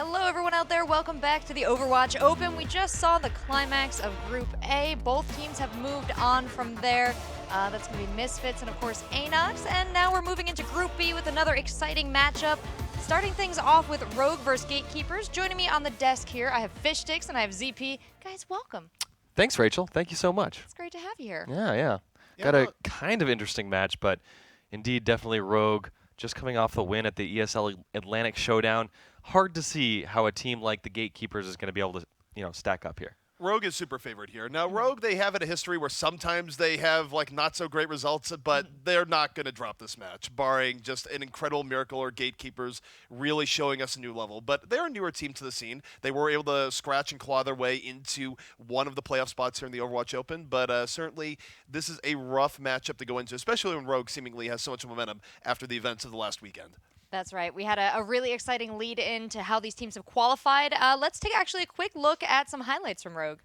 Hello everyone out there, welcome back to the Overwatch Open. We just saw the climax of Group A. Both teams have moved on from there. That's going to be Misfits and of course Anox. And now we're moving into Group B with another exciting matchup. Starting things off with Rogue versus Gatekeepers. Joining me on the desk here, I have Fishsticks and I have ZP. Guys, welcome. Thanks, Rachel. Thank you so much. It's great to have you here. Yeah. Got a kind of interesting match, but indeed, definitely Rogue. Just coming off the win at the ESL Atlantic Showdown. Hard to see how a team like the Gatekeepers is going to be able to, stack up here. Rogue is super favored here. Now, Rogue, they have a history where sometimes they have, not so great results, but they're not going to drop this match, barring just an incredible miracle or Gatekeepers really showing us a new level. But they're a newer team to the scene. They were able to scratch and claw their way into one of the playoff spots here in the Overwatch Open, but certainly this is a rough matchup to go into, especially when Rogue seemingly has so much momentum after the events of the last weekend. That's right. We had a really exciting lead in to how these teams have qualified. Let's take actually a quick look at some highlights from Rogue.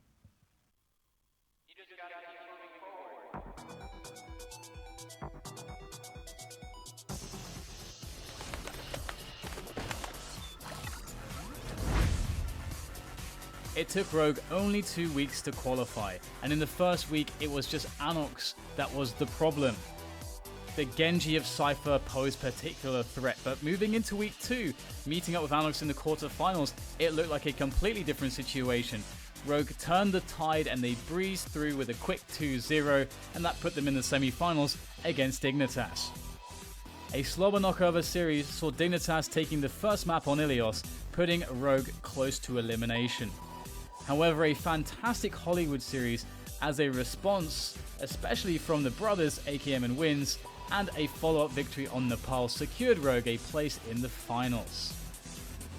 It took Rogue only 2 weeks to qualify, and in the first week it was just Anox that was the problem. The Genji of Cypher posed particular threat, but moving into week 2, meeting up with Anox in the quarterfinals, it looked like a completely different situation. Rogue turned the tide and they breezed through with a quick 2-0, and that put them in the semi-finals against Dignitas. A slower knockover series saw Dignitas taking the first map on Ilios, putting Rogue close to elimination. However, a fantastic Hollywood series as a response, especially from the brothers AKM and Wins, and a follow-up victory on Nepal secured Rogue a place in the finals.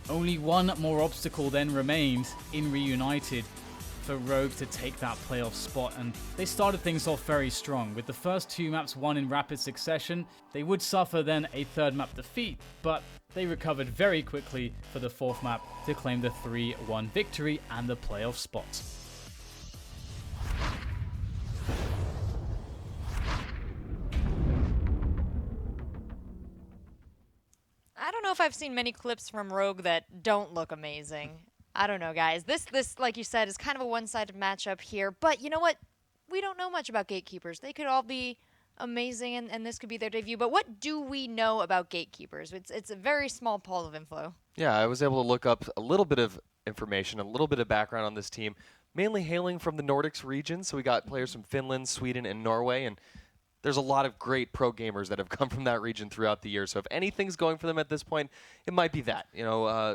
Only one more obstacle then remained in Reunited for Rogue to take that playoff spot, and they started things off very strong. With the first 2 maps won in rapid succession, they would suffer then a 3rd map defeat, but they recovered very quickly for the 4th map to claim the 3-1 victory and the playoff spot. I don't know if I've seen many clips from Rogue that don't look amazing. I don't know, guys. This, like you said, is kind of a one-sided matchup here. But you know what? We don't know much about Gatekeepers. They could all be amazing, and this could be their debut. But what do we know about Gatekeepers? It's a very small pool of info. Yeah, I was able to look up a little bit of information, a little bit of background on this team, mainly hailing from the Nordics region. So we got players from Finland, Sweden, and Norway, and there's a lot of great pro gamers that have come from that region throughout the year. So if anything's going for them at this point, it might be that.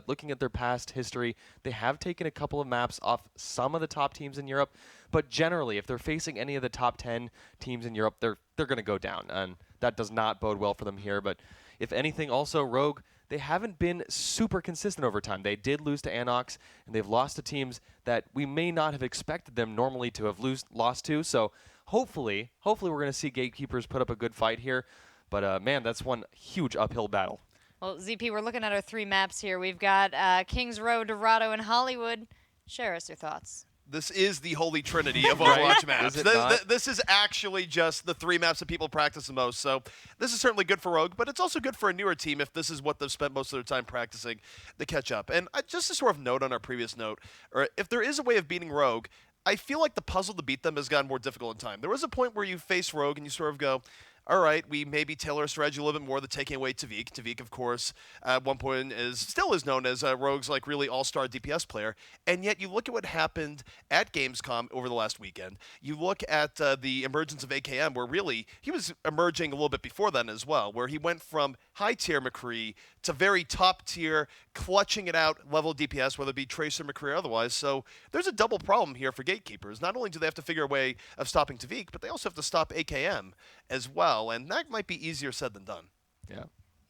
Looking at their past history, they have taken a couple of maps off some of the top teams in Europe. But generally, if they're facing any of the top 10 teams in Europe, they're going to go down. And that does not bode well for them here. But if anything, also, Rogue, they haven't been super consistent over time. They did lose to Anox, and they've lost to teams that we may not have expected them normally to have lost to. So hopefully we're going to see Gatekeepers put up a good fight here. But, man, that's one huge uphill battle. Well, ZP, we're looking at our 3 maps here. We've got Kings Row, Dorado, and Hollywood. Share us your thoughts. This is the holy trinity of Overwatch maps. Is it not? This is actually just the 3 maps that people practice the most. So this is certainly good for Rogue, but it's also good for a newer team if this is what they've spent most of their time practicing to catch up. And just a sort of note on our previous note, or if there is a way of beating Rogue, I feel like the puzzle to beat them has gotten more difficult in time. There was a point where you face Rogue and you sort of go, all right, we maybe tailor a strategy a little bit more than taking away Tavik. Tavik, of course, at one point still is known as Rogue's really all-star DPS player. And yet you look at what happened at Gamescom over the last weekend. You look at the emergence of AKM, where really he was emerging a little bit before then as well, where he went from high-tier McCree to very top-tier, clutching it out level DPS, whether it be Tracer, McCree, or otherwise. So there's a double problem here for Gatekeepers. Not only do they have to figure a way of stopping Tavik, but they also have to stop AKM as well, and that might be easier said than done.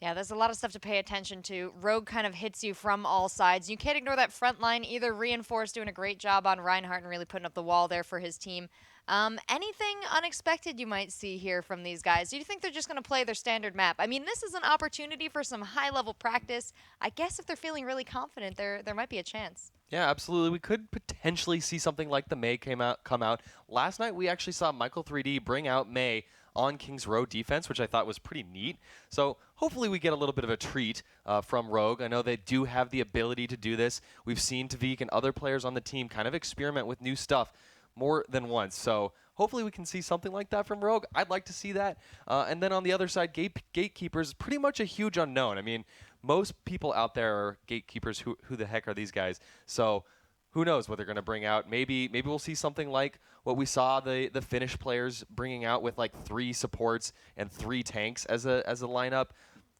Yeah, there's a lot of stuff to pay attention to. Rogue kind of hits you from all sides. You can't ignore that front line either. Reinforce doing a great job on Reinhardt and really putting up the wall there for his team. Anything unexpected you might see here from these guys? Do you think they're just going to play their standard map? I mean, this is an opportunity for some high-level practice. I guess if they're feeling really confident, there might be a chance. Yeah, absolutely. We could potentially see something like the Mei come out. Last night, we actually saw Michael 3D bring out Mei on Kings Row defense, which I thought was pretty neat. So hopefully we get a little bit of a treat from Rogue. I know they do have the ability to do this. We've seen Tavik and other players on the team kind of experiment with new stuff more than once. So hopefully we can see something like that from Rogue. I'd like to see that. And then on the other side, Gatekeepers is pretty much a huge unknown. I mean, most people out there are Gatekeepers. Who the heck are these guys? So who knows what they're going to bring out. Maybe we'll see something like what we saw the Finnish players bringing out with like 3 supports and 3 tanks as a lineup.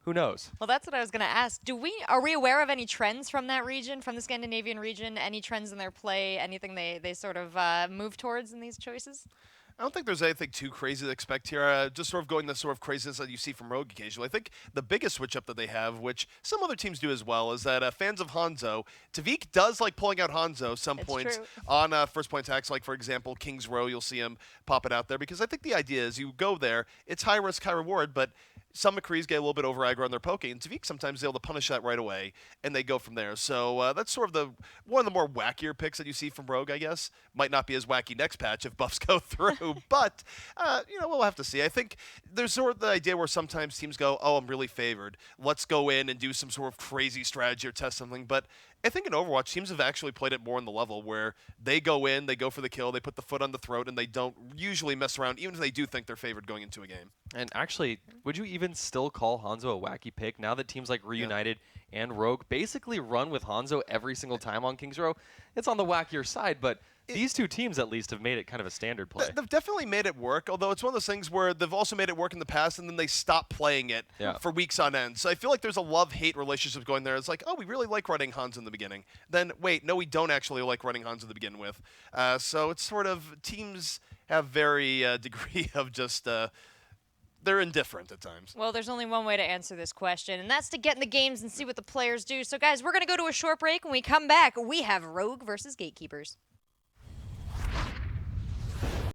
Who knows? Well, that's what I was going to ask. Are we aware of any trends from that region, from the Scandinavian region? Any trends in their play? Anything they sort of move towards in these choices? I don't think there's anything too crazy to expect here. Just sort of going the sort of craziness that you see from Rogue occasionally. I think the biggest switch up that they have, which some other teams do as well, is that fans of Hanzo, Tavik does like pulling out Hanzo some It's points true. on first point attacks. Like, for example, King's Row, you'll see him pop it out there because I think the idea is you go there, it's high risk, high reward, but some McCrees get a little bit over aggro on their poking, and Tavik sometimes is able to punish that right away, and they go from there. So that's sort of one of the more wackier picks that you see from Rogue, I guess. Might not be as wacky next patch if buffs go through, but we'll have to see. I think there's sort of the idea where sometimes teams go, oh, I'm really favored. Let's go in and do some sort of crazy strategy or test something. But I think in Overwatch, teams have actually played it more on the level where they go in, they go for the kill, they put the foot on the throat, and they don't usually mess around, even if they do think they're favored going into a game. And actually, would you even still call Hanzo a wacky pick now that teams like Reunited and Rogue basically run with Hanzo every single time on Kings Row? It's on the wackier side, but these two teams at least have made it kind of a standard play. They've definitely made it work, although it's one of those things where they've also made it work in the past and then they stop playing it for weeks on end. So I feel like there's a love-hate relationship going there. It's like, oh, we really like running Hans in the beginning. Then, wait, no, we don't actually like running Hans to begin with. So it's sort of teams have very degree of just they're indifferent at times. Well, there's only one way to answer this question, and that's to get in the games and see what the players do. So, guys, we're going to go to a short break. When we come back, we have Rogue versus Gatekeepers.